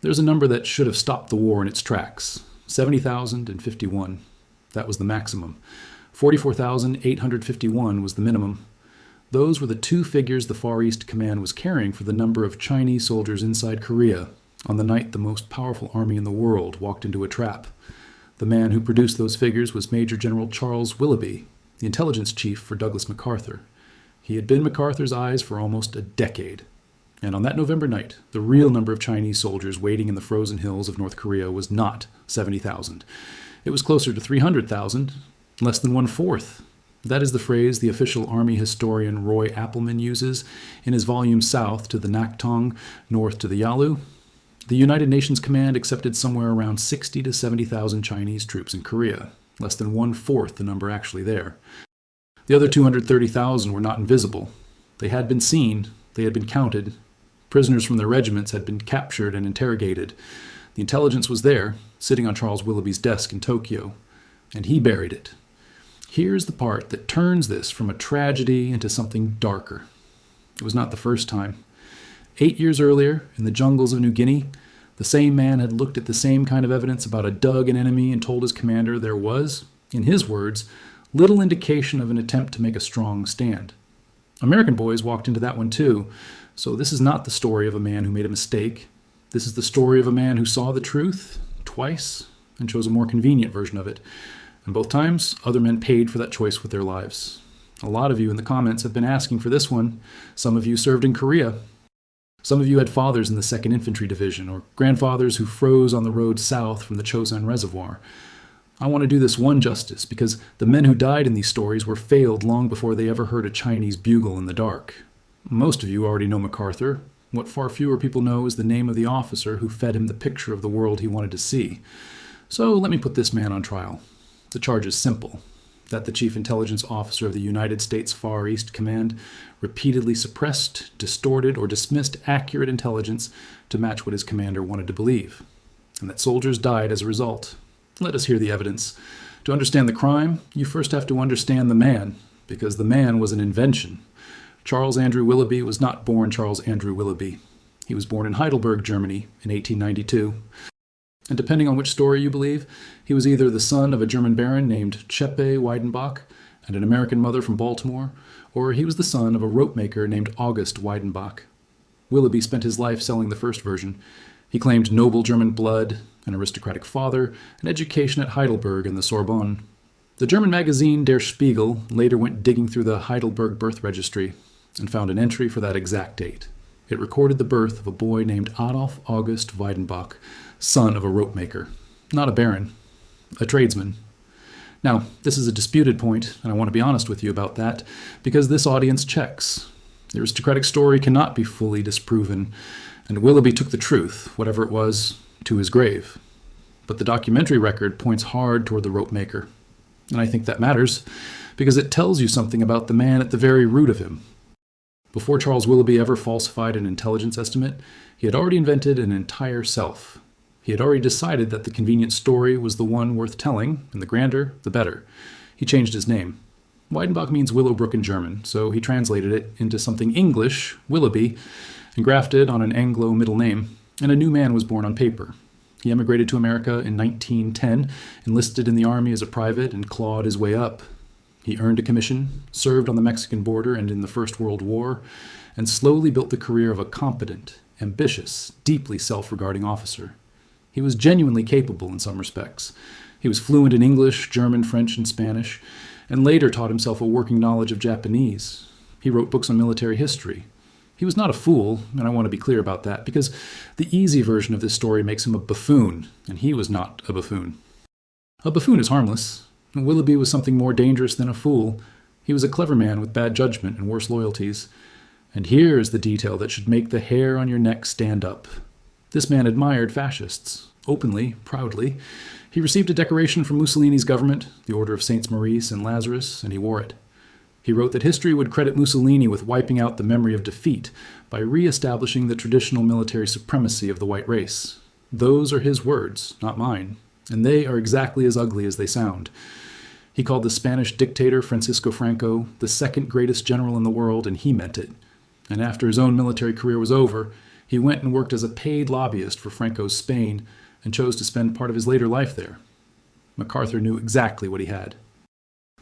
There's a number that should have stopped the war in its tracks: 70,051. That was the maximum. 44,851 was the minimum. Those were the two figures the Far East Command was carrying for the number of Chinese soldiers inside Korea on the night the most powerful army in the world walked into a trap. The man who produced those figures was Major General Charles Willoughby, the intelligence chief for Douglas MacArthur. He had been MacArthur's eyes for almost a decade. And on that November night, the real number of Chinese soldiers waiting in the frozen hills of North Korea was not 70,000. It was closer to 300,000, less than one-fourth. That is the phrase the official Army historian Roy Appelman uses in his volume South to the Naktong, North to the Yalu. The United Nations Command accepted somewhere around 60 to 70,000 Chinese troops in Korea, less than one-fourth the number actually there. The other 230,000 were not invisible. They had been seen, they had been counted. Prisoners from their regiments had been captured and interrogated. The intelligence was there, sitting on Charles Willoughby's desk in Tokyo, and he buried it. Here's the part that turns this from a tragedy into something darker. It was not the first time. 8 years earlier, in the jungles of New Guinea, the same man had looked at the same kind of evidence about a dug an enemy and told his commander there was, in his words, little indication of an attempt to make a strong stand. American boys walked into that one too, so this is not the story of a man who made a mistake. This is the story of a man who saw the truth twice and chose a more convenient version of it. And both times, other men paid for that choice with their lives. A lot of you in the comments have been asking for this one. Some of you served in Korea. Some of you had fathers in the Second Infantry Division, or grandfathers who froze on the road south from the Chosin Reservoir. I want to do this one justice, because the men who died in these stories were failed long before they ever heard a Chinese bugle in the dark. Most of you already know MacArthur. What far fewer people know is the name of the officer who fed him the picture of the world he wanted to see. So let me put this man on trial. The charge is simple: that the Chief Intelligence Officer of the United States Far East Command repeatedly suppressed, distorted, or dismissed accurate intelligence to match what his commander wanted to believe, and that soldiers died as a result. Let us hear the evidence. To understand the crime, you first have to understand the man, because the man was an invention. Charles Andrew Willoughby was not born Charles Andrew Willoughby. He was born in Heidelberg, Germany, in 1892. And depending on which story you believe, he was either the son of a German baron named Chepe Weidenbach and an American mother from Baltimore, or he was the son of a rope maker named August Weidenbach. Willoughby spent his life selling the first version. He claimed noble German blood, an aristocratic father, an education at Heidelberg and the Sorbonne. The German magazine Der Spiegel later went digging through the Heidelberg birth registry and found an entry for that exact date. It recorded the birth of a boy named Adolf August Weidenbach, son of a rope maker. Not a baron, a tradesman. Now, this is a disputed point, and I want to be honest with you about that, because this audience checks. The aristocratic story cannot be fully disproven, and Willoughby took the truth, whatever it was, to his grave. But the documentary record points hard toward the rope maker. And I think that matters, because it tells you something about the man at the very root of him. Before Charles Willoughby ever falsified an intelligence estimate, he had already invented an entire self. He had already decided that the convenient story was the one worth telling, and the grander, the better. He changed his name. Weidenbach means Willowbrook in German, so he translated it into something English, Willoughby, and grafted on an Anglo middle name, and a new man was born on paper. He emigrated to America in 1910, enlisted in the army as a private, and clawed his way up. He earned a commission, served on the Mexican border and in the First World War, and slowly built the career of a competent, ambitious, deeply self-regarding officer. He was genuinely capable in some respects. He was fluent in English, German, French, and Spanish, and later taught himself a working knowledge of Japanese. He wrote books on military history. He was not a fool, and I want to be clear about that, because the easy version of this story makes him a buffoon, and he was not a buffoon. A buffoon is harmless. Willoughby was something more dangerous than a fool. He was a clever man with bad judgment and worse loyalties. And here is the detail that should make the hair on your neck stand up. This man admired fascists, openly, proudly. He received a decoration from Mussolini's government, the Order of Saints Maurice and Lazarus, and he wore it. He wrote that history would credit Mussolini with wiping out the memory of defeat by re-establishing the traditional military supremacy of the white race. Those are his words, not mine, and they are exactly as ugly as they sound. He called the Spanish dictator Francisco Franco the second greatest general in the world, and he meant it. And after his own military career was over, He went and worked as a paid lobbyist for Franco's Spain and chose to spend part of his later life there. MacArthur knew exactly what he had.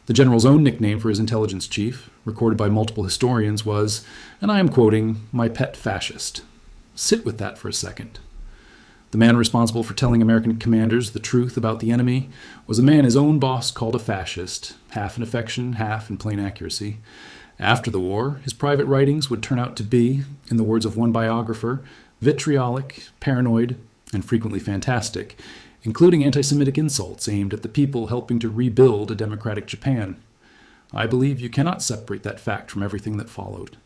The general's own nickname for his intelligence chief, recorded by multiple historians, was, and I am quoting, "my pet fascist." Sit with that for a second. The man responsible for telling American commanders the truth about the enemy was a man his own boss called a fascist, half in affection, half in plain accuracy. After the war, his private writings would turn out to be, in the words of one biographer, vitriolic, paranoid, and frequently fantastic, including anti-Semitic insults aimed at the people helping to rebuild a democratic Japan. I believe you cannot separate that fact from everything that followed.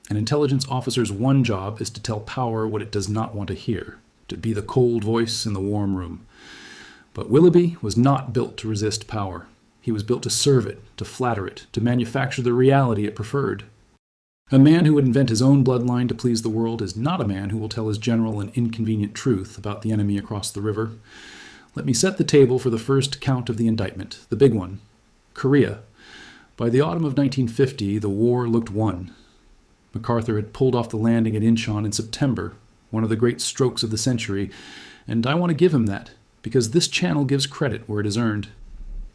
An intelligence officer's one job is to tell power what it does not want to hear, to be the cold voice in the warm room. But Willoughby was not built to resist power. He was built to serve it, to flatter it, to manufacture the reality it preferred. A man who would invent his own bloodline to please the world is not a man who will tell his general an inconvenient truth about the enemy across the river. Let me set the table for the first count of the indictment, the big one. Korea. By the autumn of 1950, the war looked won. MacArthur had pulled off the landing at Incheon in September, one of the great strokes of the century, and I want to give him that, because this channel gives credit where it is earned.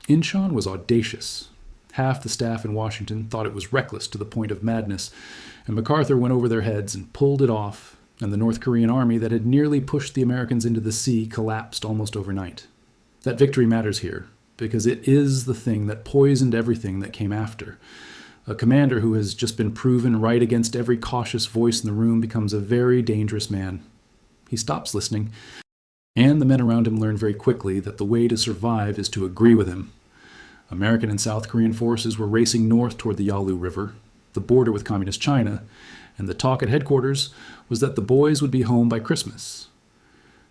Incheon was audacious. Half the staff in Washington thought it was reckless to the point of madness, and MacArthur went over their heads and pulled it off, and the North Korean army that had nearly pushed the Americans into the sea collapsed almost overnight. That victory matters here, because it is the thing that poisoned everything that came after. A commander who has just been proven right against every cautious voice in the room becomes a very dangerous man. He stops listening, and the men around him learn very quickly that the way to survive is to agree with him. American and South Korean forces were racing north toward the Yalu River, the border with Communist China, and the talk at headquarters was that the boys would be home by Christmas.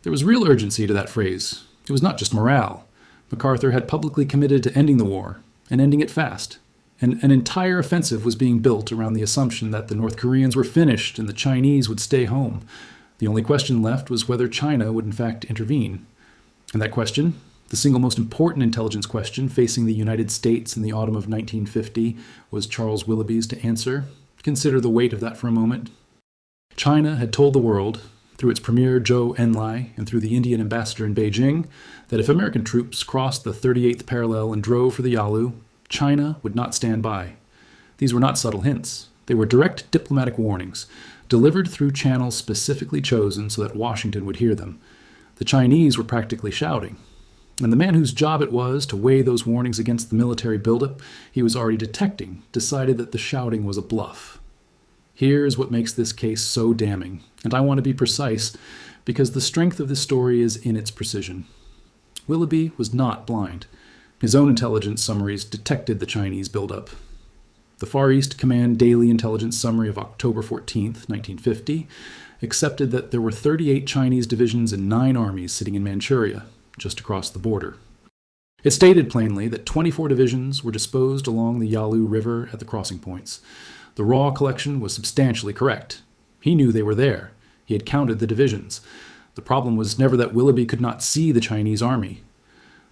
There was real urgency to that phrase. It was not just morale. MacArthur had publicly committed to ending the war, and ending it fast. And an entire offensive was being built around the assumption that the North Koreans were finished and the Chinese would stay home. The only question left was whether China would in fact intervene. And that question, the single most important intelligence question facing the United States in the autumn of 1950, was Charles Willoughby's to answer. Consider the weight of that for a moment. China had told the world, through its premier Zhou Enlai and through the Indian ambassador in Beijing, that if American troops crossed the 38th parallel and drove for the Yalu, China would not stand by. These were not subtle hints. They were direct diplomatic warnings, delivered through channels specifically chosen so that Washington would hear them. The Chinese were practically shouting. And the man whose job it was to weigh those warnings against the military buildup he was already detecting decided that the shouting was a bluff. Here's what makes this case so damning, and I want to be precise because the strength of this story is in its precision. Willoughby was not blind. His own intelligence summaries detected the Chinese buildup. The Far East Command Daily Intelligence Summary of October 14, 1950, accepted that there were 38 Chinese divisions and 9 armies sitting in Manchuria, just across the border. It stated plainly that 24 divisions were disposed along the Yalu River at the crossing points. The raw collection was substantially correct. He knew they were there. He had counted the divisions. The problem was never that Willoughby could not see the Chinese army.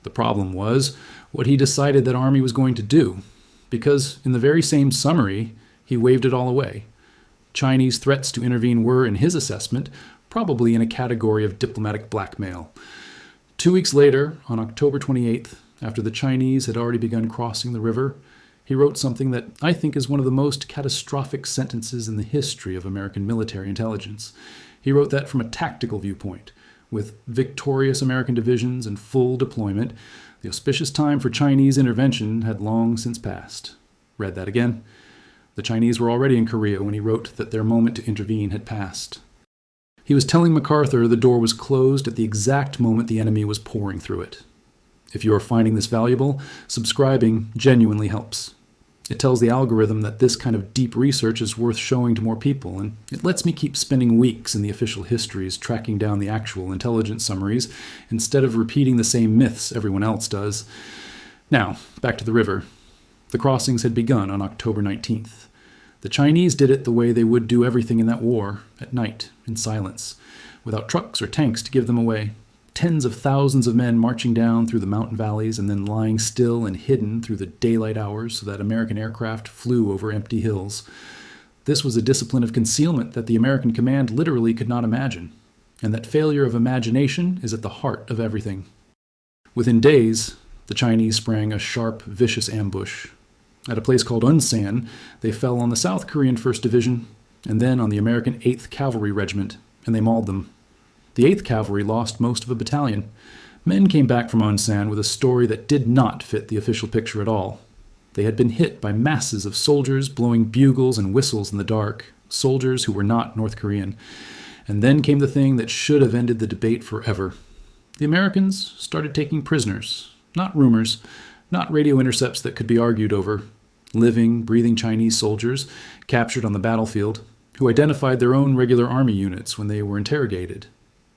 The problem was what he decided that army was going to do, because in the very same summary, he waved it all away. Chinese threats to intervene were, in his assessment, probably in a category of diplomatic blackmail. 2 weeks later, on October 28th, after the Chinese had already begun crossing the river, he wrote something that I think is one of the most catastrophic sentences in the history of American military intelligence. He wrote that from a tactical viewpoint. With victorious American divisions in full deployment, the auspicious time for Chinese intervention had long since passed. Read that again. The Chinese were already in Korea when he wrote that their moment to intervene had passed. He was telling MacArthur the door was closed at the exact moment the enemy was pouring through it. If you are finding this valuable, subscribing genuinely helps. It tells the algorithm that this kind of deep research is worth showing to more people, and it lets me keep spending weeks in the official histories tracking down the actual intelligence summaries instead of repeating the same myths everyone else does. Now, back to the river. The crossings had begun on October 19th. The Chinese did it the way they would do everything in that war, at night, in silence, without trucks or tanks to give them away. Tens of thousands of men marching down through the mountain valleys and then lying still and hidden through the daylight hours so that American aircraft flew over empty hills. This was a discipline of concealment that the American command literally could not imagine, and that failure of imagination is at the heart of everything. Within days, the Chinese sprang a sharp, vicious ambush. At a place called Unsan, they fell on the South Korean 1st Division and then on the American 8th Cavalry Regiment, and they mauled them. The 8th Cavalry lost most of a battalion. Men came back from Unsan with a story that did not fit the official picture at all. They had been hit by masses of soldiers blowing bugles and whistles in the dark, soldiers who were not North Korean. And then came the thing that should have ended the debate forever. The Americans started taking prisoners, not rumors, not radio intercepts that could be argued over, living, breathing Chinese soldiers captured on the battlefield, who identified their own regular army units when they were interrogated,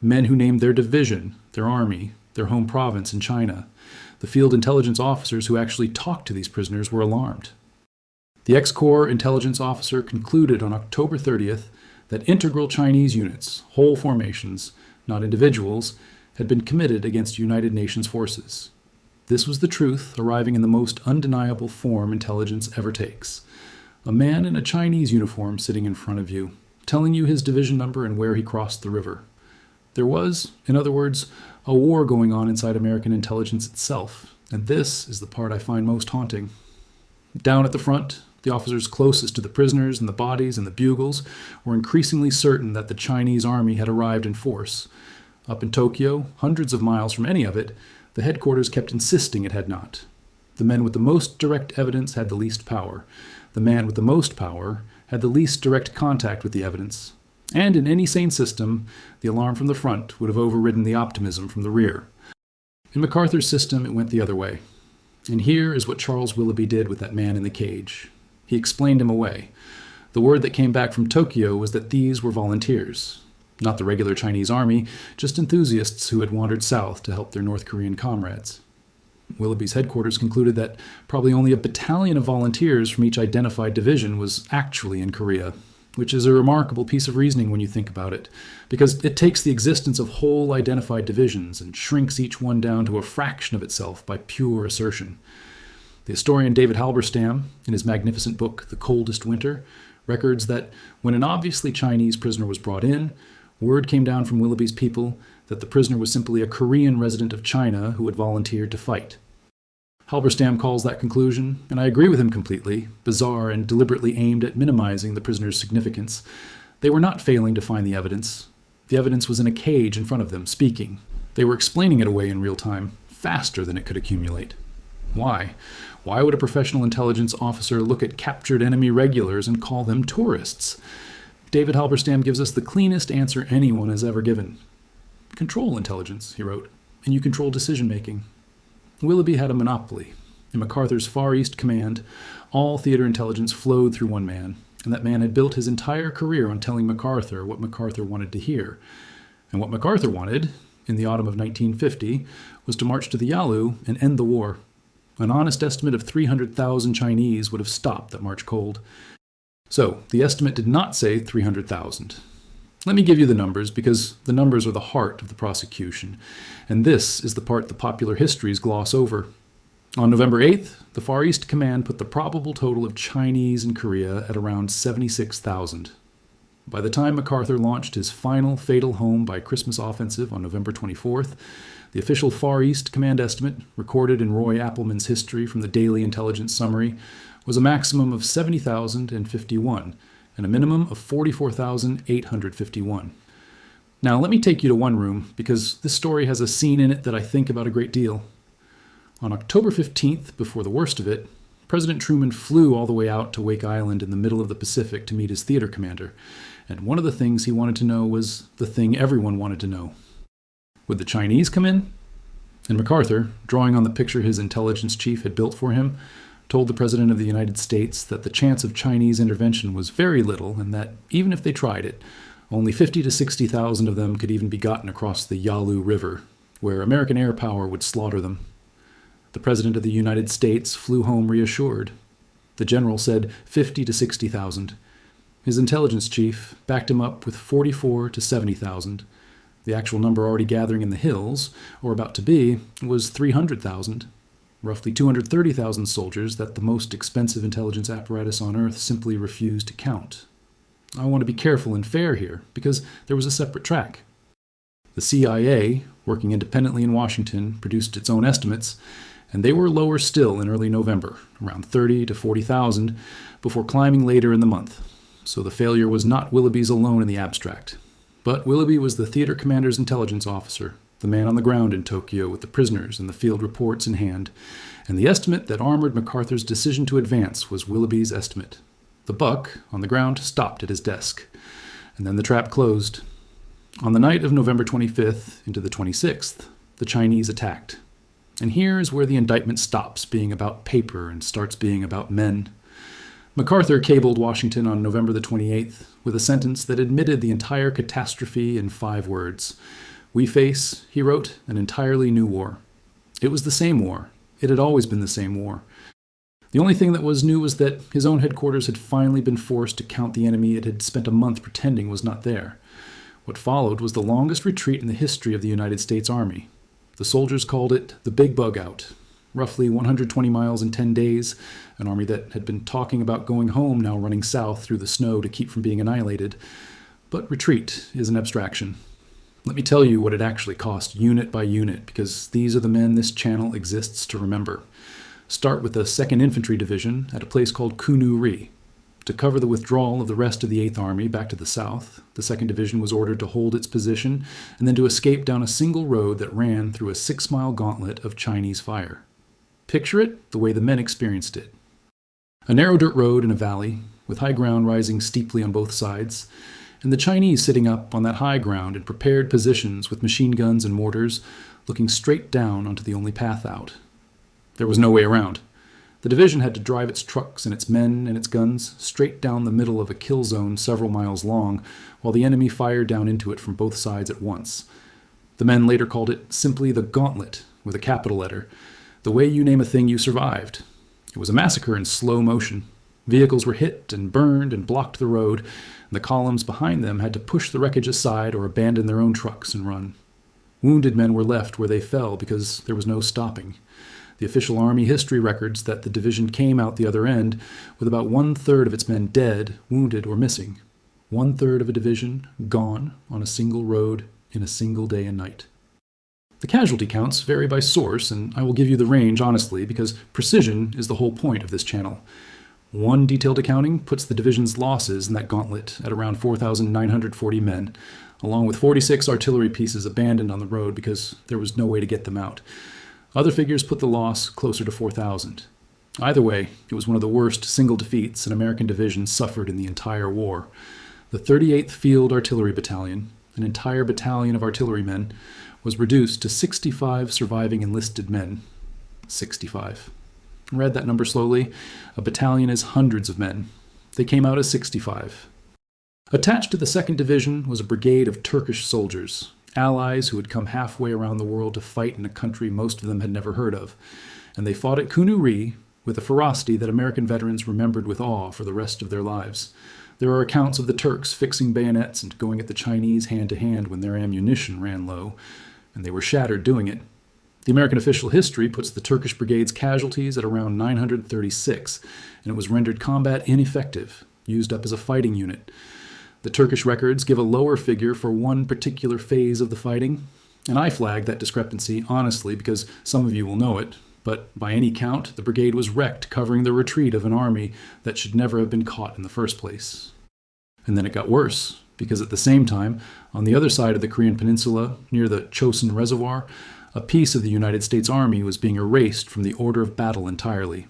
men who named their division, their army, their home province in China. The field intelligence officers who actually talked to these prisoners were alarmed. The ex-Corps intelligence officer concluded on October 30th that integral Chinese units, whole formations, not individuals, had been committed against United Nations forces. This was the truth arriving in the most undeniable form intelligence ever takes. A man in a Chinese uniform sitting in front of you, telling you his division number and where he crossed the river. There was, in other words, a war going on inside American intelligence itself, and this is the part I find most haunting. Down at the front, the officers closest to the prisoners and the bodies and the bugles were increasingly certain that the Chinese army had arrived in force. Up in Tokyo, hundreds of miles from any of it, the headquarters kept insisting it had not. The men with the most direct evidence had the least power. The man with the most power had the least direct contact with the evidence. And in any sane system, the alarm from the front would have overridden the optimism from the rear. In MacArthur's system, it went the other way. And here is what Charles Willoughby did with that man in the cage. He explained him away. The word that came back from Tokyo was that these were volunteers. Not the regular Chinese army, just enthusiasts who had wandered south to help their North Korean comrades. Willoughby's headquarters concluded that probably only a battalion of volunteers from each identified division was actually in Korea, which is a remarkable piece of reasoning when you think about it, because it takes the existence of whole identified divisions and shrinks each one down to a fraction of itself by pure assertion. The historian David Halberstam, in his magnificent book The Coldest Winter, records that when an obviously Chinese prisoner was brought in, word came down from Willoughby's people that the prisoner was simply a Korean resident of China who had volunteered to fight. Halberstam calls that conclusion, and I agree with him completely, bizarre and deliberately aimed at minimizing the prisoner's significance. They were not failing to find the evidence. The evidence was in a cage in front of them, speaking. They were explaining it away in real time, faster than it could accumulate. Why? Why would a professional intelligence officer look at captured enemy regulars and call them tourists? David Halberstam gives us the cleanest answer anyone has ever given. Control intelligence, he wrote, and you control decision-making. Willoughby had a monopoly. In MacArthur's Far East Command, all theater intelligence flowed through one man, and that man had built his entire career on telling MacArthur what MacArthur wanted to hear. And what MacArthur wanted, in the autumn of 1950, was to march to the Yalu and end the war. An honest estimate of 300,000 Chinese would have stopped that March cold. So, the estimate did not say 300,000. Let me give you the numbers, because the numbers are the heart of the prosecution, and this is the part the popular histories gloss over. On November 8th, the Far East Command put the probable total of Chinese in Korea at around 76,000. By the time MacArthur launched his final fatal home by Christmas offensive on November 24th, the official Far East Command estimate, recorded in Roy Appleman's history from the Daily Intelligence Summary, was a maximum of 70,051 and a minimum of 44,851. Now, let me take you to one room, because this story has a scene in it that I think about a great deal. On October 15th, before the worst of it, President Truman flew all the way out to Wake Island in the middle of the Pacific to meet his theater commander, and one of the things he wanted to know was the thing everyone wanted to know. Would the Chinese come in? And MacArthur, drawing on the picture his intelligence chief had built for him, told the President of the United States that the chance of Chinese intervention was very little, and that even if they tried it, only 50 to 60,000 of them could even be gotten across the Yalu River, where American air power would slaughter them. The President of the United States flew home reassured. The general said 50 to 60,000. His intelligence chief backed him up with 44 to 70,000. The actual number already gathering in the hills, or about to be, was 300,000. Roughly 230,000 soldiers that the most expensive intelligence apparatus on Earth simply refused to count. I want to be careful and fair here, because there was a separate track. The CIA, working independently in Washington, produced its own estimates, and they were lower still in early November, around 30 to 40,000, before climbing later in the month. So the failure was not Willoughby's alone in the abstract. But Willoughby was the theater commander's intelligence officer, the man on the ground in Tokyo with the prisoners and the field reports in hand, and the estimate that armored MacArthur's decision to advance was Willoughby's estimate. The buck, on the ground, stopped at his desk, and then the trap closed. On the night of November 25th into the 26th, the Chinese attacked. And here is where the indictment stops being about paper and starts being about men. MacArthur cabled Washington on November the 28th with a sentence that admitted the entire catastrophe in 5 words. "We face," he wrote, "an entirely new war." It was the same war. It had always been the same war. The only thing that was new was that his own headquarters had finally been forced to count the enemy it had spent a month pretending was not there. What followed was the longest retreat in the history of the United States Army. The soldiers called it the Big Bug Out. Roughly 120 miles in 10 days, an army that had been talking about going home now running south through the snow to keep from being annihilated. But retreat is an abstraction. Let me tell you what it actually cost unit by unit, because these are the men this channel exists to remember. Start with the Second Infantry Division at a place called Kunu. To cover the withdrawal of the rest of the 8th Army back to the south, the 2nd Division was ordered to hold its position and then to escape down a single road that ran through a 6-mile gauntlet of Chinese fire. Picture it the way the men experienced it. A narrow dirt road in a valley, with high ground rising steeply on both sides, and the Chinese sitting up on that high ground in prepared positions with machine guns and mortars, looking straight down onto the only path out. There was no way around. The division had to drive its trucks and its men and its guns straight down the middle of a kill zone several miles long, while the enemy fired down into it from both sides at once. The men later called it simply the Gauntlet, with a capital letter. The way you name a thing you survived. It was a massacre in slow motion. Vehicles were hit and burned and blocked the road, and the columns behind them had to push the wreckage aside or abandon their own trucks and run. Wounded men were left where they fell because there was no stopping. The official Army history records that the division came out the other end with about 1/3 of its men dead, wounded, or missing. 1/3 of a division gone on a single road in a single day and night. The casualty counts vary by source, and I will give you the range honestly because precision is the whole point of this channel. One detailed accounting puts the division's losses in that gauntlet at around 4,940 men, along with 46 artillery pieces abandoned on the road because there was no way to get them out. Other figures put the loss closer to 4,000. Either way, it was one of the worst single defeats an American division suffered in the entire war. The 38th Field Artillery Battalion, an entire battalion of artillerymen, was reduced to 65 surviving enlisted men. 65. Read that number slowly. A battalion is hundreds of men. They came out as 65. Attached to the 2nd Division was a brigade of Turkish soldiers, allies who had come halfway around the world to fight in a country most of them had never heard of. And they fought at Kunu with a ferocity that American veterans remembered with awe for the rest of their lives. There are accounts of the Turks fixing bayonets and going at the Chinese hand to hand when their ammunition ran low, and they were shattered doing it. The American official history puts the Turkish brigade's casualties at around 936, and it was rendered combat ineffective, used up as a fighting unit. The Turkish records give a lower figure for one particular phase of the fighting, and I flag that discrepancy honestly because some of you will know it, but by any count, the brigade was wrecked covering the retreat of an army that should never have been caught in the first place. And then it got worse, because at the same time, on the other side of the Korean peninsula, near the Chosin Reservoir, a piece of the United States Army was being erased from the order of battle entirely.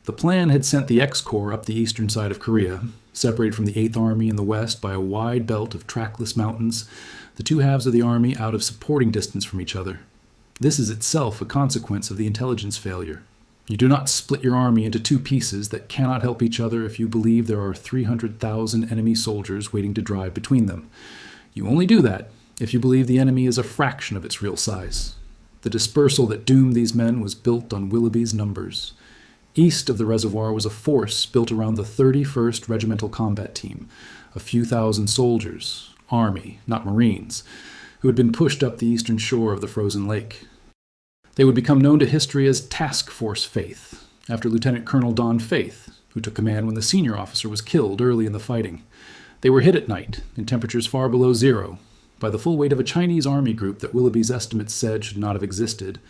The plan had sent the X-Corps up the eastern side of Korea, separated from the 8th Army in the west by a wide belt of trackless mountains, the two halves of the army out of supporting distance from each other. This is itself a consequence of the intelligence failure. You do not split your army into two pieces that cannot help each other if you believe there are 300,000 enemy soldiers waiting to drive between them. You only do that if you believe the enemy is a fraction of its real size. The dispersal that doomed these men was built on Willoughby's numbers. East of the reservoir was a force built around the 31st Regimental Combat Team, a few thousand soldiers, Army, not Marines, who had been pushed up the eastern shore of the frozen lake. They would become known to history as Task Force Faith, after Lieutenant Colonel Don Faith, who took command when the senior officer was killed early in the fighting. They were hit at night, in temperatures far below zero, by the full weight of a Chinese army group that Willoughby's estimates said should not have existed.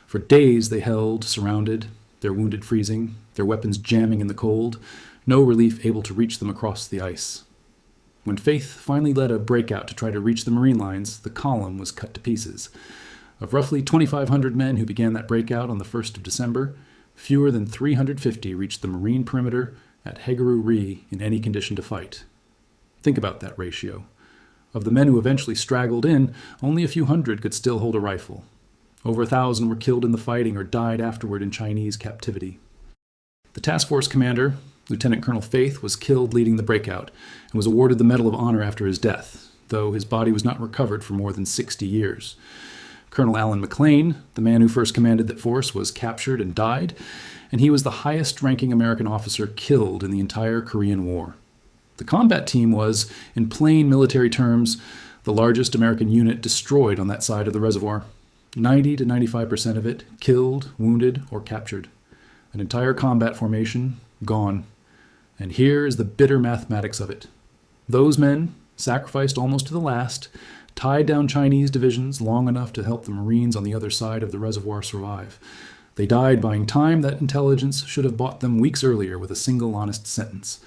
For days they held, surrounded, their wounded freezing, their weapons jamming in the cold, no relief able to reach them across the ice. When Faith finally led a breakout to try to reach the Marine lines, the column was cut to pieces. Of roughly 2,500 men who began that breakout on the 1st of December, fewer than 350 reached the Marine perimeter at Hegaroo-Ree in any condition to fight. Think about that ratio. Of the men who eventually straggled in, only a few hundred could still hold a rifle. Over 1,000 were killed in the fighting or died afterward in Chinese captivity. The task force commander, Lieutenant Colonel Faith, was killed leading the breakout and was awarded the Medal of Honor after his death, though his body was not recovered for more than 60 years. Colonel Alan McLean, the man who first commanded that force, was captured and died, and he was the highest-ranking American officer killed in the entire Korean War. The combat team was, in plain military terms, the largest American unit destroyed on that side of the reservoir. 90 to 95% of it killed, wounded, or captured. An entire combat formation gone. And here is the bitter mathematics of it. Those men, sacrificed almost to the last, tied down Chinese divisions long enough to help the Marines on the other side of the reservoir survive. They died buying time that intelligence should have bought them weeks earlier with a single honest sentence.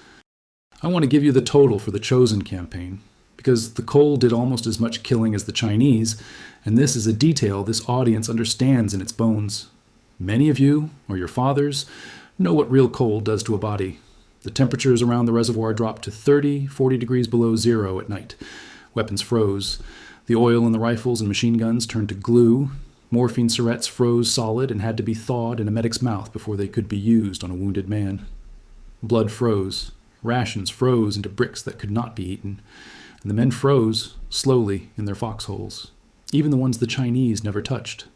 I want to give you the total for the Chosin campaign, because the Cole did almost as much killing as the Chinese, and this is a detail this audience understands in its bones. Many of you, or your fathers, know what real cold does to a body. The temperatures around the reservoir dropped to 30, 40 degrees below zero at night. Weapons froze. The oil in the rifles and machine guns turned to glue. Morphine syrettes froze solid and had to be thawed in a medic's mouth before they could be used on a wounded man. Blood froze. Rations froze into bricks that could not be eaten. And the men froze, slowly, in their foxholes. Even the ones the Chinese never touched.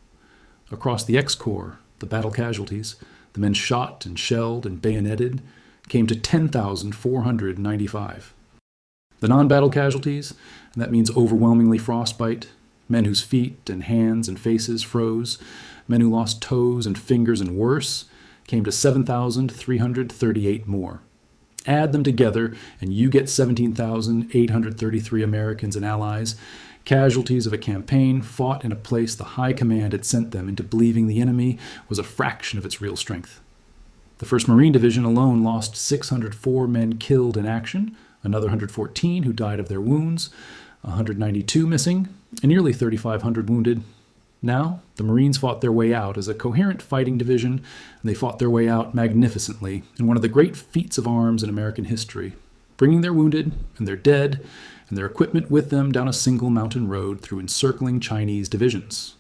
Across the X-Corps, the battle casualties, the men shot and shelled and bayoneted, came to 10,495. The non-battle casualties, and that means overwhelmingly frostbite, men whose feet and hands and faces froze, men who lost toes and fingers and worse, came to 7,338 more. Add them together, and you get 17,833 Americans and allies, casualties of a campaign fought in a place the High Command had sent them into believing the enemy was a fraction of its real strength. The 1st Marine Division alone lost 604 men killed in action, another 114 who died of their wounds, 192 missing, and nearly 3,500 wounded. Now, the Marines fought their way out as a coherent fighting division, and they fought their way out magnificently in one of the great feats of arms in American history, bringing their wounded and their dead and their equipment with them down a single mountain road through encircling Chinese divisions.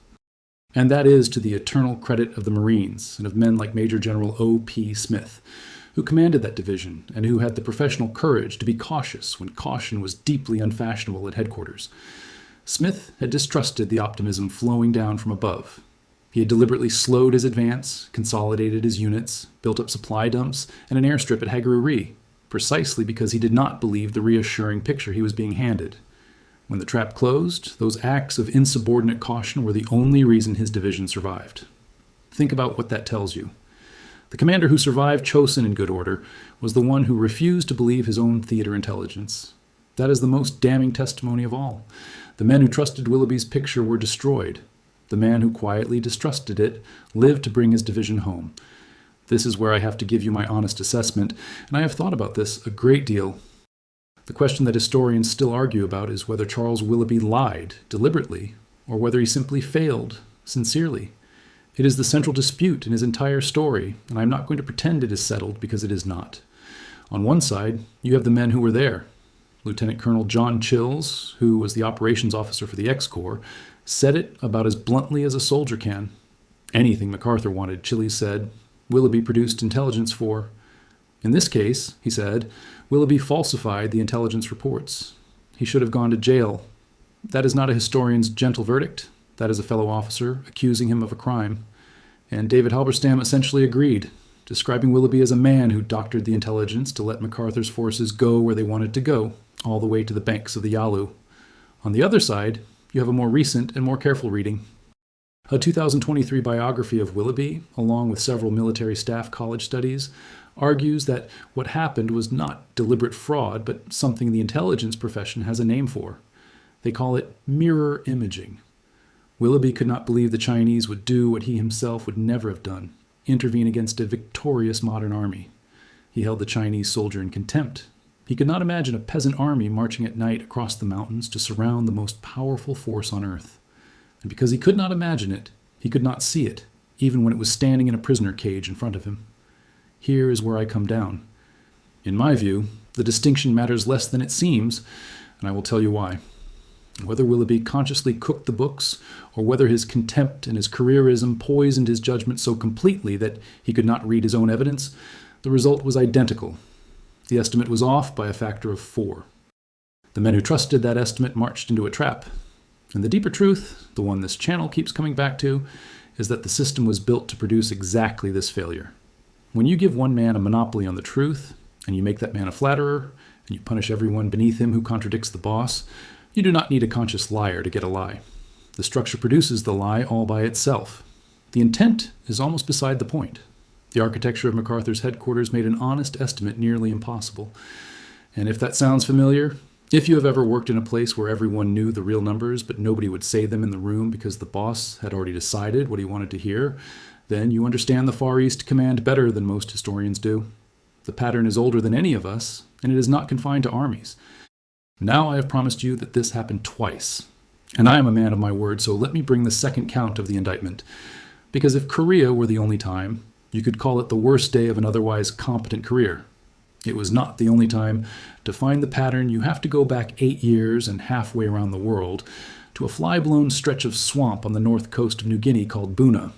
And that is to the eternal credit of the Marines and of men like Major General O.P. Smith, who commanded that division and who had the professional courage to be cautious when caution was deeply unfashionable at headquarters. Smith had distrusted the optimism flowing down from above. He had deliberately slowed his advance, consolidated his units, built up supply dumps and an airstrip at Hegaroo-Ree, precisely because he did not believe the reassuring picture he was being handed. When the trap closed, those acts of insubordinate caution were the only reason his division survived. Think about what that tells you. The commander who survived Chosin in good order was the one who refused to believe his own theater intelligence. That is the most damning testimony of all. The men who trusted Willoughby's picture were destroyed. The man who quietly distrusted it lived to bring his division home. This is where I have to give you my honest assessment, and I have thought about this a great deal. The question that historians still argue about is whether Charles Willoughby lied deliberately or whether he simply failed sincerely. It is the central dispute in his entire story, and I am not going to pretend it is settled because it is not. On one side, you have the men who were there. Lieutenant Colonel John Chills, who was the operations officer for the X-Corps, said it about as bluntly as a soldier can. Anything MacArthur wanted, Chillies said, Willoughby produced intelligence for. In this case, he said, Willoughby falsified the intelligence reports. He should have gone to jail. That is not a historian's gentle verdict. That is a fellow officer accusing him of a crime. And David Halberstam essentially agreed, describing Willoughby as a man who doctored the intelligence to let MacArthur's forces go where they wanted to go, all the way to the banks of the Yalu. On the other side, you have a more recent and more careful reading. A 2023 biography of Willoughby, along with several military staff college studies, argues that what happened was not deliberate fraud, but something the intelligence profession has a name for. They call it mirror imaging. Willoughby could not believe the Chinese would do what he himself would never have done, intervene against a victorious modern army. He held the Chinese soldier in contempt. He could not imagine a peasant army marching at night across the mountains to surround the most powerful force on earth. And because he could not imagine it, he could not see it, even when it was standing in a prisoner cage in front of him. Here is where I come down. In my view, the distinction matters less than it seems, and I will tell you why. Whether Willoughby consciously cooked the books, or whether his contempt and his careerism poisoned his judgment so completely that he could not read his own evidence, the result was identical. The estimate was off by a factor of 4. The men who trusted that estimate marched into a trap. And the deeper truth, the one this channel keeps coming back to, is that the system was built to produce exactly this failure. When you give one man a monopoly on the truth, and you make that man a flatterer, and you punish everyone beneath him who contradicts the boss, you do not need a conscious liar to get a lie. The structure produces the lie all by itself. The intent is almost beside the point. The architecture of MacArthur's headquarters made an honest estimate nearly impossible. And if that sounds familiar, if you have ever worked in a place where everyone knew the real numbers but nobody would say them in the room because the boss had already decided what he wanted to hear, then you understand the Far East Command better than most historians do. The pattern is older than any of us, and it is not confined to armies. Now I have promised you that this happened twice. And I am a man of my word, so let me bring the second count of the indictment. Because if Korea were the only time, you could call it the worst day of an otherwise competent career. It was not the only time. To find the pattern, you have to go back 8 years and halfway around the world to a fly-blown stretch of swamp on the north coast of New Guinea called Buna.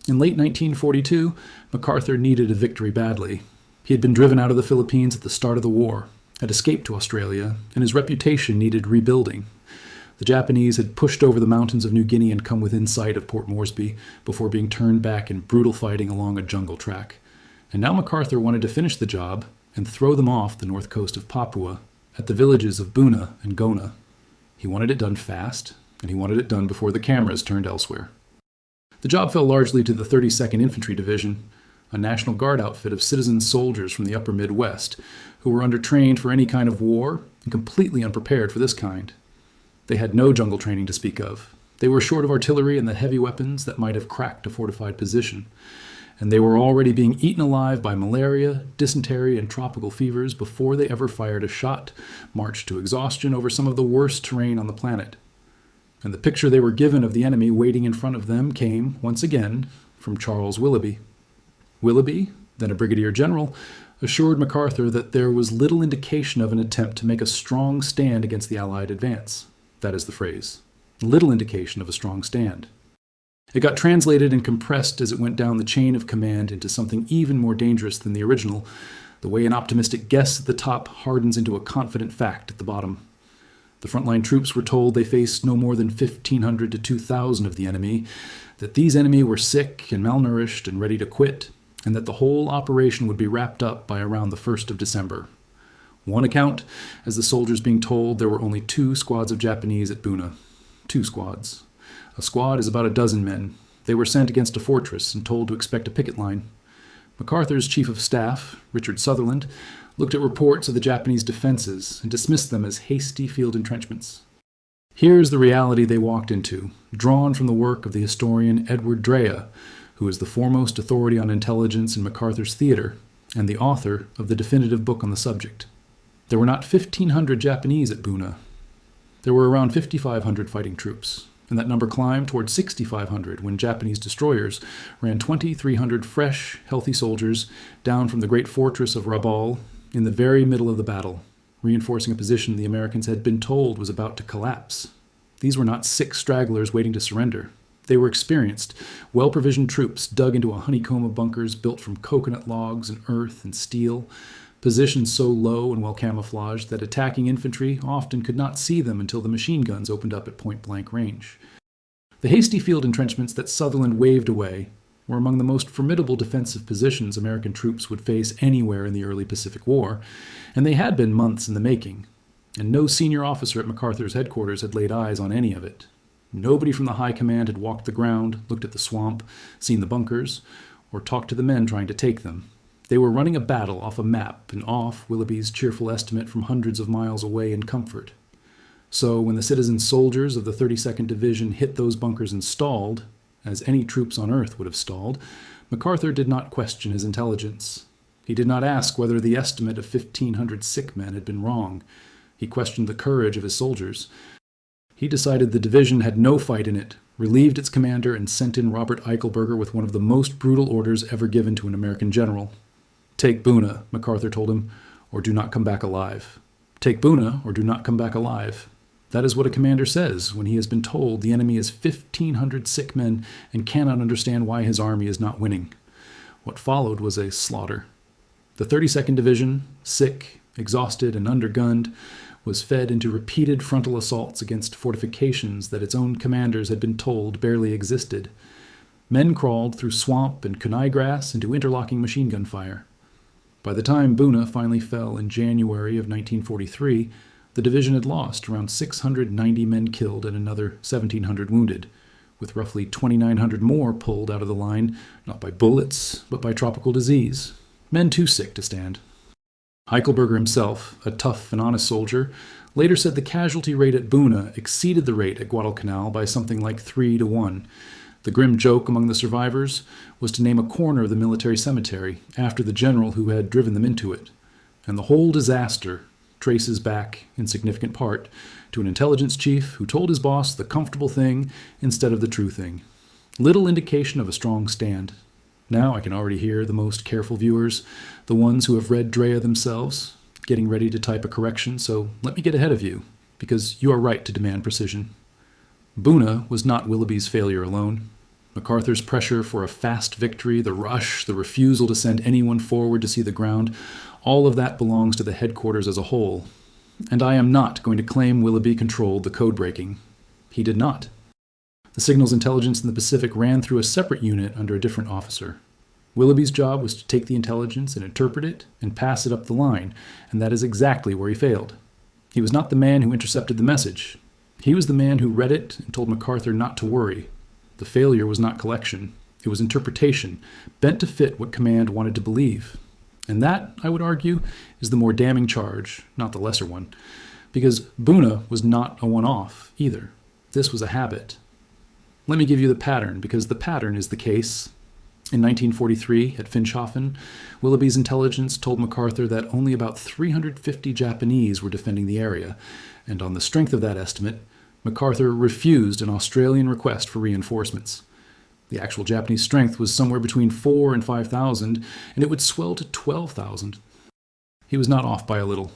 In late 1942, MacArthur needed a victory badly. He had been driven out of the Philippines at the start of the war, had escaped to Australia, and his reputation needed rebuilding. The Japanese had pushed over the mountains of New Guinea and come within sight of Port Moresby before being turned back in brutal fighting along a jungle track. And now MacArthur wanted to finish the job and throw them off the north coast of Papua at the villages of Buna and Gona. He wanted it done fast, and he wanted it done before the cameras turned elsewhere. The job fell largely to the Second Infantry Division, a National Guard outfit of citizen soldiers from the upper Midwest who were undertrained for any kind of war and completely unprepared for this kind. They had no jungle training to speak of. They were short of artillery and the heavy weapons that might have cracked a fortified position. And they were already being eaten alive by malaria, dysentery, and tropical fevers before they ever fired a shot, marched to exhaustion over some of the worst terrain on the planet. And the picture they were given of the enemy waiting in front of them came, once again, from Charles Willoughby. Willoughby, then a brigadier general, assured MacArthur that there was little indication of an attempt to make a strong stand against the Allied advance. That is the phrase. Little indication of a strong stand. It got translated and compressed as it went down the chain of command into something even more dangerous than the original, the way an optimistic guess at the top hardens into a confident fact at the bottom. The frontline troops were told they faced no more than 1,500 to 2,000 of the enemy, that these enemy were sick and malnourished and ready to quit, and that the whole operation would be wrapped up by around the 1st of December. One account, as the soldiers being told there were only 2 squads of Japanese at Buna. 2 squads. A squad is about a dozen men. They were sent against a fortress and told to expect a picket line. MacArthur's chief of staff, Richard Sutherland, looked at reports of the Japanese defenses and dismissed them as hasty field entrenchments. Here's the reality they walked into, drawn from the work of the historian Edward Drea, who is the foremost authority on intelligence in MacArthur's theater and the author of the definitive book on the subject. There were not 1,500 Japanese at Buna. There were around 5,500 fighting troops, and that number climbed toward 6,500 when Japanese destroyers ran 2,300 fresh, healthy soldiers down from the great fortress of Rabaul in the very middle of the battle, reinforcing a position the Americans had been told was about to collapse. These were not sick stragglers waiting to surrender. They were experienced, well-provisioned troops dug into a honeycomb of bunkers built from coconut logs and earth and steel, positioned so low and well camouflaged that attacking infantry often could not see them until the machine guns opened up at point-blank range. The hasty field entrenchments that Sutherland waved away were among the most formidable defensive positions American troops would face anywhere in the early Pacific War, and they had been months in the making, and no senior officer at MacArthur's headquarters had laid eyes on any of it. Nobody from the high command had walked the ground, looked at the swamp, seen the bunkers, or talked to the men trying to take them. They were running a battle off a map and off Willoughby's cheerful estimate from hundreds of miles away in comfort. So when the citizen soldiers of the 32nd Division hit those bunkers and stalled, as any troops on earth would have stalled, MacArthur did not question his intelligence. He did not ask whether the estimate of 1,500 sick men had been wrong. He questioned the courage of his soldiers. He decided the division had no fight in it, relieved its commander, and sent in Robert Eichelberger with one of the most brutal orders ever given to an American general. "Take Buna," MacArthur told him, "or do not come back alive. Take Buna, or do not come back alive." That is what a commander says when he has been told the enemy is 1,500 sick men and cannot understand why his army is not winning. What followed was a slaughter. The 32nd Division, sick, exhausted, and undergunned, was fed into repeated frontal assaults against fortifications that its own commanders had been told barely existed. Men crawled through swamp and kunai grass into interlocking machine gun fire. By the time Buna finally fell in January of 1943, the division had lost around 690 men killed and another 1,700 wounded, with roughly 2,900 more pulled out of the line, not by bullets, but by tropical disease. Men too sick to stand. Eichelberger himself, a tough and honest soldier, later said the casualty rate at Buna exceeded the rate at Guadalcanal by something like 3-1. The grim joke among the survivors was to name a corner of the military cemetery after the general who had driven them into it. And the whole disaster traces back, in significant part, to an intelligence chief who told his boss the comfortable thing instead of the true thing. Little indication of a strong stand. Now I can already hear the most careful viewers, the ones who have read Drea themselves, getting ready to type a correction, so let me get ahead of you, because you are right to demand precision. Buna was not Willoughby's failure alone. MacArthur's pressure for a fast victory, the rush, the refusal to send anyone forward to see the ground, all of that belongs to the headquarters as a whole. And I am not going to claim Willoughby controlled the code breaking. He did not. The signals intelligence in the Pacific ran through a separate unit under a different officer. Willoughby's job was to take the intelligence and interpret it and pass it up the line, and that is exactly where he failed. He was not the man who intercepted the message. He was the man who read it and told MacArthur not to worry. The failure was not collection. It was interpretation, bent to fit what command wanted to believe. And that, I would argue, is the more damning charge, not the lesser one. Because Buna was not a one-off, either. This was a habit. Let me give you the pattern, because the pattern is the case. In 1943, at Finschhafen, Willoughby's intelligence told MacArthur that only about 350 Japanese were defending the area, and on the strength of that estimate, MacArthur refused an Australian request for reinforcements. The actual Japanese strength was somewhere between 4,000 and 5,000, and it would swell to 12,000. He was not off by a little.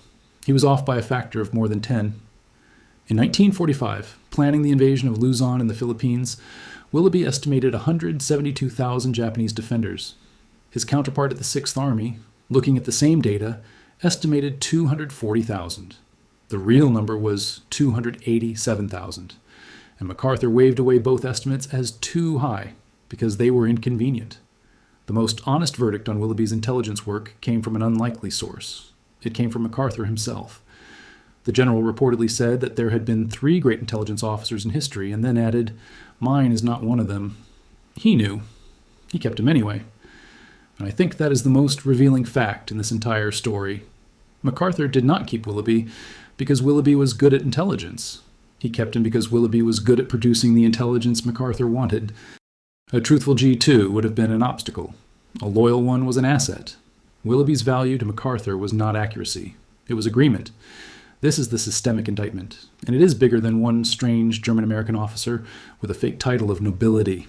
He was off by a factor of more than 10. In 1945, planning the invasion of Luzon in the Philippines, Willoughby estimated 172,000 Japanese defenders. His counterpart at the 6th Army, looking at the same data, estimated 240,000. The real number was 287,000, and MacArthur waved away both estimates as too high because they were inconvenient. The most honest verdict on Willoughby's intelligence work came from an unlikely source. It came from MacArthur himself. The general reportedly said that there had been 3 great intelligence officers in history, and then added, "Mine is not one of them." He knew. He kept him anyway. And I think that is the most revealing fact in this entire story. MacArthur did not keep Willoughby because Willoughby was good at intelligence. He kept him because Willoughby was good at producing the intelligence MacArthur wanted. A truthful G2 would have been an obstacle. A loyal one was an asset. Willoughby's value to MacArthur was not accuracy. It was agreement. This is the systemic indictment, and it is bigger than one strange German-American officer with a fake title of nobility.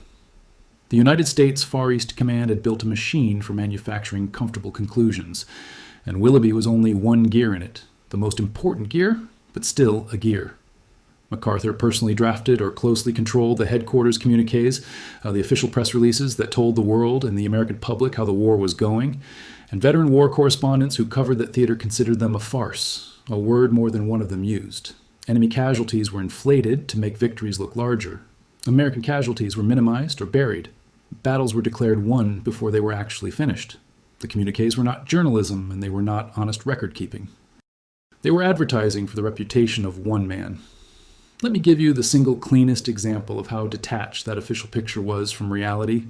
The United States Far East Command had built a machine for manufacturing comfortable conclusions, and Willoughby was only one gear in it, the most important gear, but still a gear. MacArthur personally drafted or closely controlled the headquarters communiques, the official press releases that told the world and the American public how the war was going, and veteran war correspondents who covered that theater considered them a farce, a word more than one of them used. Enemy casualties were inflated to make victories look larger. American casualties were minimized or buried. Battles were declared won before they were actually finished. The communiques were not journalism, and they were not honest record-keeping. They were advertising for the reputation of one man. Let me give you the single cleanest example of how detached that official picture was from reality.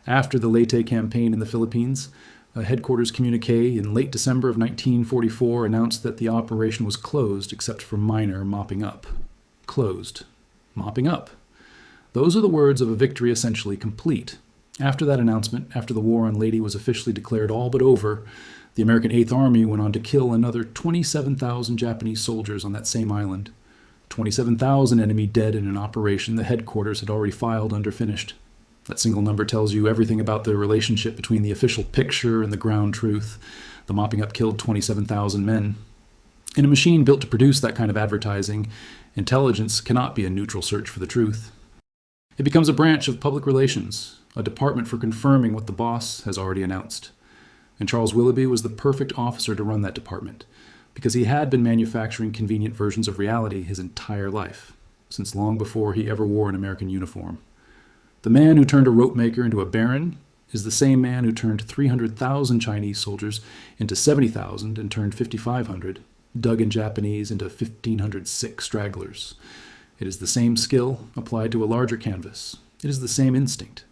After the Leyte campaign in the Philippines, a headquarters communique in late December of 1944 announced that the operation was closed except for minor mopping up. Closed. Mopping up. Those are the words of a victory essentially complete. After that announcement, after the war on Leyte was officially declared all but over, the American Eighth Army went on to kill another 27,000 Japanese soldiers on that same island. 27,000 enemy dead in an operation the headquarters had already filed under finished. That single number tells you everything about the relationship between the official picture and the ground truth. The mopping up killed 27,000 men. In a machine built to produce that kind of advertising, intelligence cannot be a neutral search for the truth. It becomes a branch of public relations, a department for confirming what the boss has already announced. And Charles Willoughby was the perfect officer to run that department, because he had been manufacturing convenient versions of reality his entire life, since long before he ever wore an American uniform. The man who turned a rope maker into a baron is the same man who turned 300,000 Chinese soldiers into 70,000 and turned 5,500, dug-in Japanese into 1,500 sick stragglers. It is the same skill applied to a larger canvas. It is the same instinct.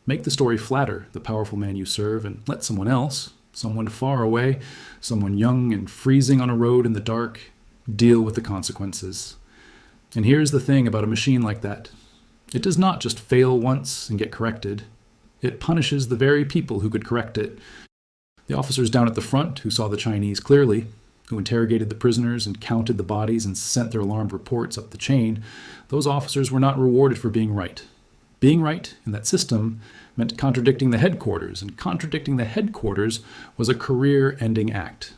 Make the story flatter the powerful man you serve, and let someone else, someone far away, someone young and freezing on a road in the dark, deal with the consequences. And here's the thing about a machine like that. It does not just fail once and get corrected. It punishes the very people who could correct it. The officers down at the front who saw the Chinese clearly, who interrogated the prisoners and counted the bodies and sent their alarmed reports up the chain, those officers were not rewarded for being right. Being right in that system meant contradicting the headquarters, and contradicting the headquarters was a career-ending act.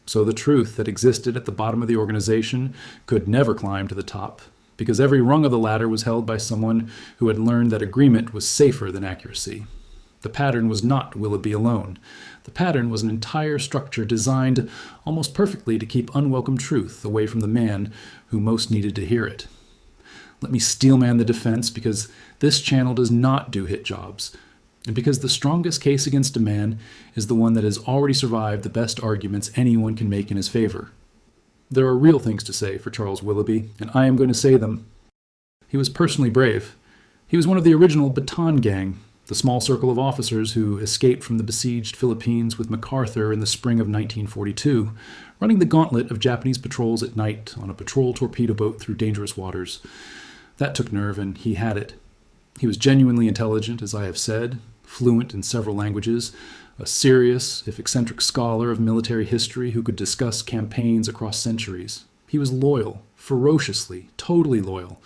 So the truth that existed at the bottom of the organization could never climb to the top, because every rung of the ladder was held by someone who had learned that agreement was safer than accuracy. The pattern was not Willoughby alone. The pattern was an entire structure designed almost perfectly to keep unwelcome truth away from the man who most needed to hear it. Let me steelman the defense, because this channel does not do hit jobs, and because the strongest case against a man is the one that has already survived the best arguments anyone can make in his favor. There are real things to say for Charles Willoughby, and I am going to say them. He was personally brave. He was one of the original Bataan Gang, the small circle of officers who escaped from the besieged Philippines with MacArthur in the spring of 1942, running the gauntlet of Japanese patrols at night on a patrol torpedo boat through dangerous waters. That took nerve, and he had it. He was genuinely intelligent, as I have said, fluent in several languages, a serious, if eccentric scholar of military history who could discuss campaigns across centuries. He was loyal, ferociously, totally loyal,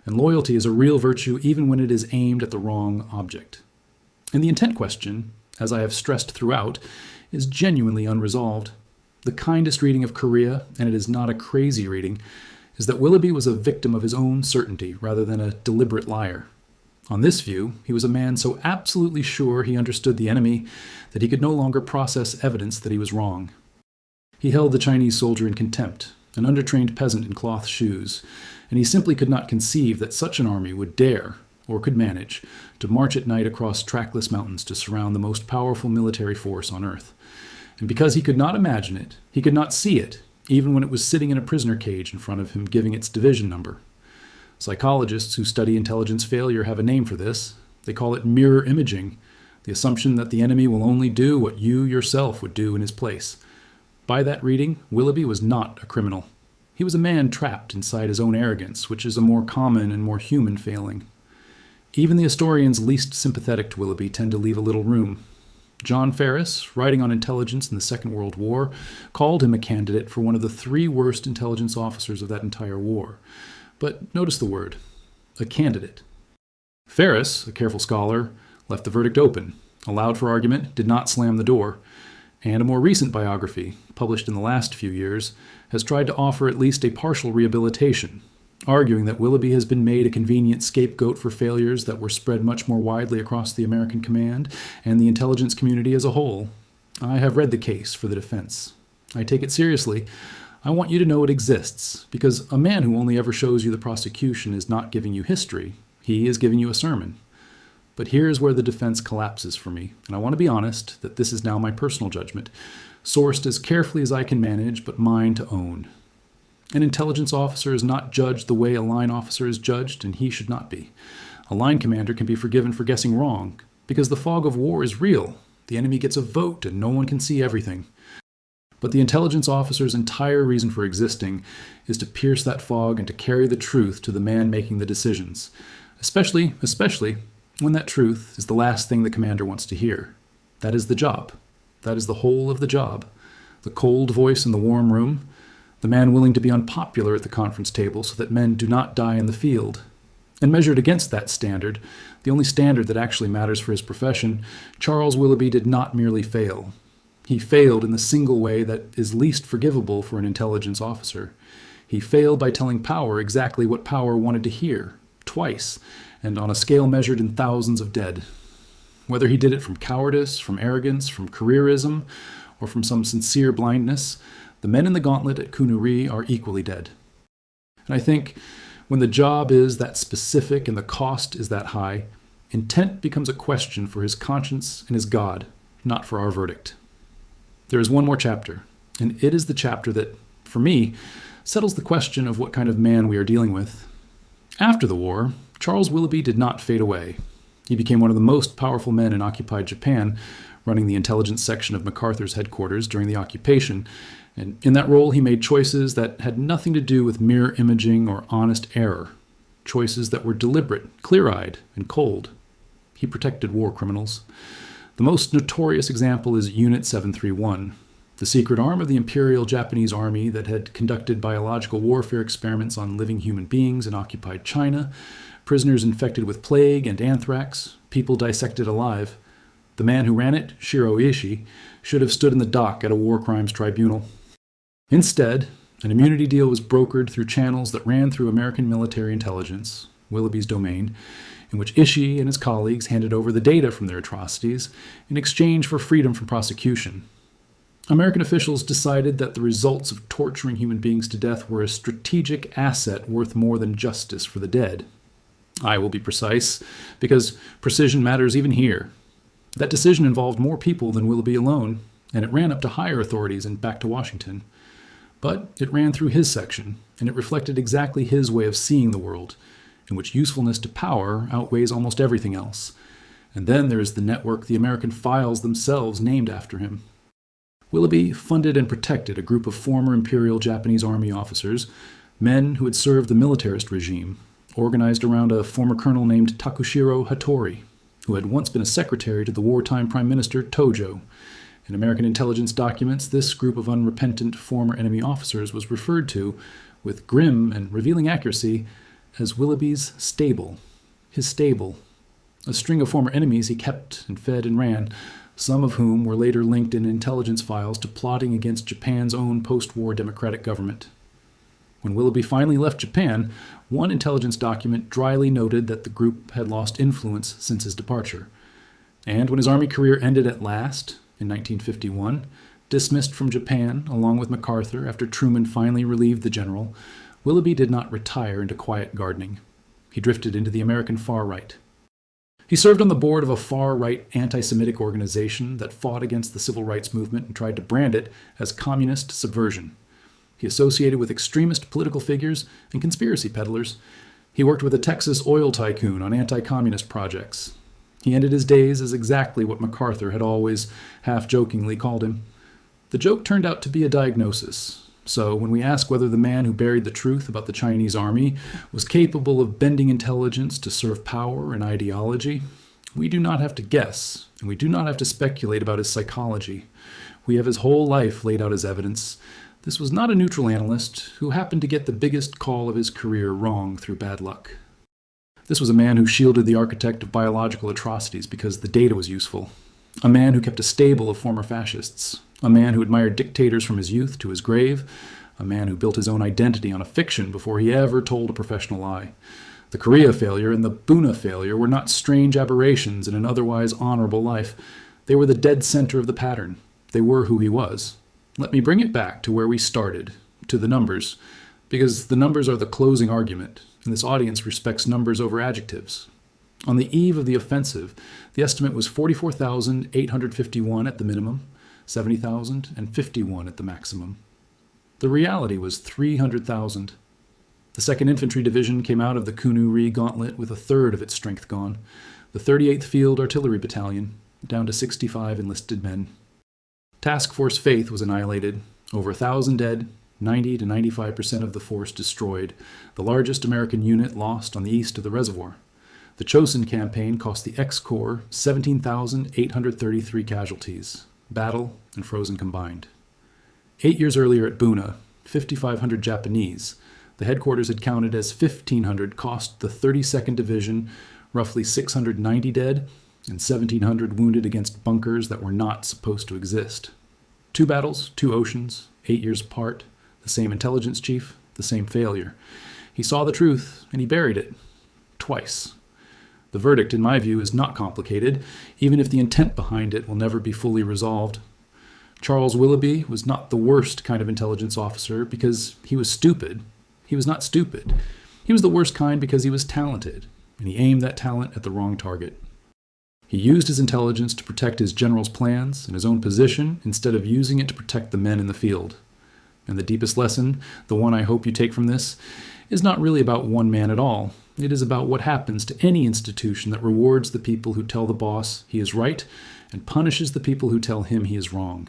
and loyalty is a real virtue even when it is aimed at the wrong object. And the intent question, as I have stressed throughout, is genuinely unresolved. The kindest reading of Korea, and it is not a crazy reading, is that Willoughby was a victim of his own certainty rather than a deliberate liar. On this view, he was a man so absolutely sure he understood the enemy that he could no longer process evidence that he was wrong. He held the Chinese soldier in contempt, an undertrained peasant in cloth shoes, and he simply could not conceive that such an army would dare, or could manage, to march at night across trackless mountains to surround the most powerful military force on earth. And because he could not imagine it, he could not see it, even when it was sitting in a prisoner cage in front of him giving its division number. Psychologists who study intelligence failure have a name for this. They call it mirror imaging, the assumption that the enemy will only do what you yourself would do in his place. By that reading, Willoughby was not a criminal. He was a man trapped inside his own arrogance, which is a more common and more human failing. Even the historians least sympathetic to Willoughby tend to leave a little room. John Ferris, writing on intelligence in the Second World War, called him a candidate for one of the 3 worst intelligence officers of that entire war. But notice the word, a candidate. Ferris, a careful scholar, left the verdict open, allowed for argument, did not slam the door, and a more recent biography, published in the last few years, has tried to offer at least a partial rehabilitation, arguing that Willoughby has been made a convenient scapegoat for failures that were spread much more widely across the American command and the intelligence community as a whole. I have read the case for the defense. I take it seriously. I want you to know it exists, because a man who only ever shows you the prosecution is not giving you history. He is giving you a sermon. But here's where the defense collapses for me, and I want to be honest that this is now my personal judgment, sourced as carefully as I can manage, but mine to own. An intelligence officer is not judged the way a line officer is judged, and he should not be. A line commander can be forgiven for guessing wrong, because the fog of war is real. The enemy gets a vote, and no one can see everything. But the intelligence officer's entire reason for existing is to pierce that fog and to carry the truth to the man making the decisions, especially when that truth is the last thing the commander wants to hear. That is the job. That is the whole of the job. The cold voice in the warm room, the man willing to be unpopular at the conference table so that men do not die in the field. And measured against that standard, the only standard that actually matters for his profession, Charles Willoughby did not merely fail. He failed in the single way that is least forgivable for an intelligence officer. He failed by telling power exactly what power wanted to hear, twice, and on a scale measured in thousands of dead. Whether he did it from cowardice, from arrogance, from careerism, or from some sincere blindness, the men in the gauntlet at Kunu are equally dead. And I think when the job is that specific and the cost is that high, intent becomes a question for his conscience and his God, not for our verdict. There is one more chapter, and it is the chapter that, for me, settles the question of what kind of man we are dealing with. After the war, Charles Willoughby did not fade away. He became one of the most powerful men in occupied Japan, running the intelligence section of MacArthur's headquarters during the occupation, and in that role he made choices that had nothing to do with mere imaging or honest error, choices that were deliberate, clear-eyed, and cold. He protected war criminals. The most notorious example is Unit 731, the secret arm of the Imperial Japanese Army that had conducted biological warfare experiments on living human beings in occupied China, prisoners infected with plague and anthrax, people dissected alive. The man who ran it, Shiro Ishii, should have stood in the dock at a war crimes tribunal. Instead, an immunity deal was brokered through channels that ran through American military intelligence, Willoughby's domain, in which Ishii and his colleagues handed over the data from their atrocities in exchange for freedom from prosecution. American officials decided that the results of torturing human beings to death were a strategic asset worth more than justice for the dead. I will be precise, because precision matters even here. That decision involved more people than Willoughby alone, and it ran up to higher authorities and back to Washington. But it ran through his section, and it reflected exactly his way of seeing the world, in which usefulness to power outweighs almost everything else. And then there is the network the American files themselves named after him. Willoughby funded and protected a group of former Imperial Japanese Army officers, men who had served the militarist regime, organized around a former colonel named Takushiro Hattori, who had once been a secretary to the wartime Prime Minister Tojo. In American intelligence documents, this group of unrepentant former enemy officers was referred to, with grim and revealing accuracy, as Willoughby's stable, his stable, a string of former enemies he kept and fed and ran, some of whom were later linked in intelligence files to plotting against Japan's own post-war democratic government. When Willoughby finally left Japan, one intelligence document dryly noted that the group had lost influence since his departure. And when his army career ended at last, in 1951, dismissed from Japan along with MacArthur after Truman finally relieved the general, Willoughby did not retire into quiet gardening. He drifted into the American far right. He served on the board of a far-right anti-Semitic organization that fought against the civil rights movement and tried to brand it as communist subversion. He associated with extremist political figures and conspiracy peddlers. He worked with a Texas oil tycoon on anti-communist projects. He ended his days as exactly what MacArthur had always half-jokingly called him. The joke turned out to be a diagnosis. So when we ask whether the man who buried the truth about the Chinese army was capable of bending intelligence to serve power and ideology, we do not have to guess, and we do not have to speculate about his psychology. We have his whole life laid out as evidence. This was not a neutral analyst who happened to get the biggest call of his career wrong through bad luck. This was a man who shielded the architect of biological atrocities because the data was useful. A man who kept a stable of former fascists. A man who admired dictators from his youth to his grave. A man who built his own identity on a fiction before he ever told a professional lie. The Korea failure and the Buna failure were not strange aberrations in an otherwise honorable life. They were the dead center of the pattern. They were who he was. Let me bring it back to where we started, to the numbers, because the numbers are the closing argument, and this audience respects numbers over adjectives. On the eve of the offensive, the estimate was 44,851 at the minimum, 70,051 at the maximum. The reality was 300,000. The Second Infantry Division came out of the Kunu gauntlet with a third of its strength gone. The 38th Field Artillery Battalion, down to 65 enlisted men. Task Force Faith was annihilated. Over 1,000 dead, 90 to 95% of the force destroyed. The largest American unit lost on the east of the reservoir. The Chosin campaign cost the X-Corps 17,833 casualties, battle and frozen combined. 8 years earlier at Buna, 5,500 Japanese, the headquarters had counted as 1,500, cost the 32nd Division roughly 690 dead and 1,700 wounded against bunkers that were not supposed to exist. 2 battles, 2 oceans, 8 years apart, the same intelligence chief, the same failure. He saw the truth, and he buried it. Twice. The verdict, in my view, is not complicated, even if the intent behind it will never be fully resolved. Charles Willoughby was not the worst kind of intelligence officer because he was stupid. He was not stupid. He was the worst kind because he was talented, and he aimed that talent at the wrong target. He used his intelligence to protect his general's plans and his own position instead of using it to protect the men in the field. And the deepest lesson, the one I hope you take from this, is not really about one man at all. It is about what happens to any institution that rewards the people who tell the boss he is right and punishes the people who tell him he is wrong.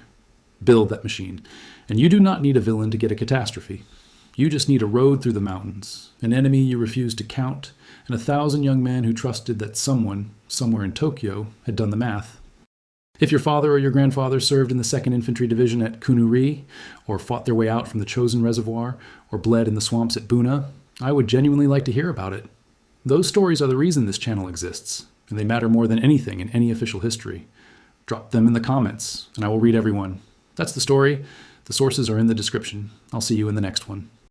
Build that machine. And you do not need a villain to get a catastrophe. You just need a road through the mountains, an enemy you refuse to count, and 1,000 young men who trusted that someone, somewhere in Tokyo, had done the math. If your father or your grandfather served in the Second Infantry Division at Kunu, or fought their way out from the Chosin Reservoir, or bled in the swamps at Buna, I would genuinely like to hear about it. Those stories are the reason this channel exists, and they matter more than anything in any official history. Drop them in the comments, and I will read every one. That's the story. The sources are in the description. I'll see you in the next one.